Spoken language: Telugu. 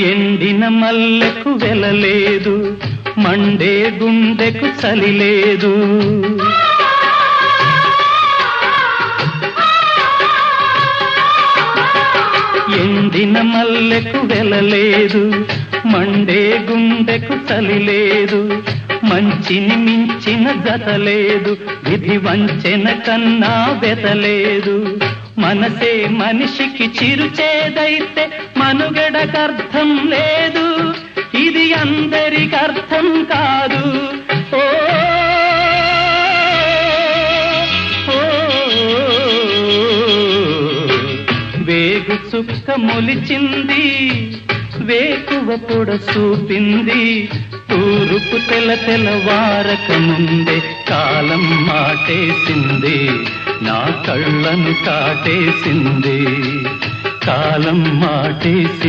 ఎండిన మల్లెకు వెలలేదు, మండే గుండెకు చలి లేదు. ఎండిన మల్లెకు వెలలేదు, మండే గుండెకు చలి లేదు. మంచిని మించిన జత లేదు, విధి వంచెన కన్నా వెతలేదు. మనసే మనిషికి చిరుచేదైతే మనుగడకర్థం లేదు, ఇది అందరికి అర్థం కాదు. ఓ వేగు చుక్క మొలిచింది, వేకువ పొడ చూపింది. తూరుపు తెల్లవారక ముందే కాలం మాటేసింది, నా కళ్ళను కాటేసింది. కాలం మాటేసింది.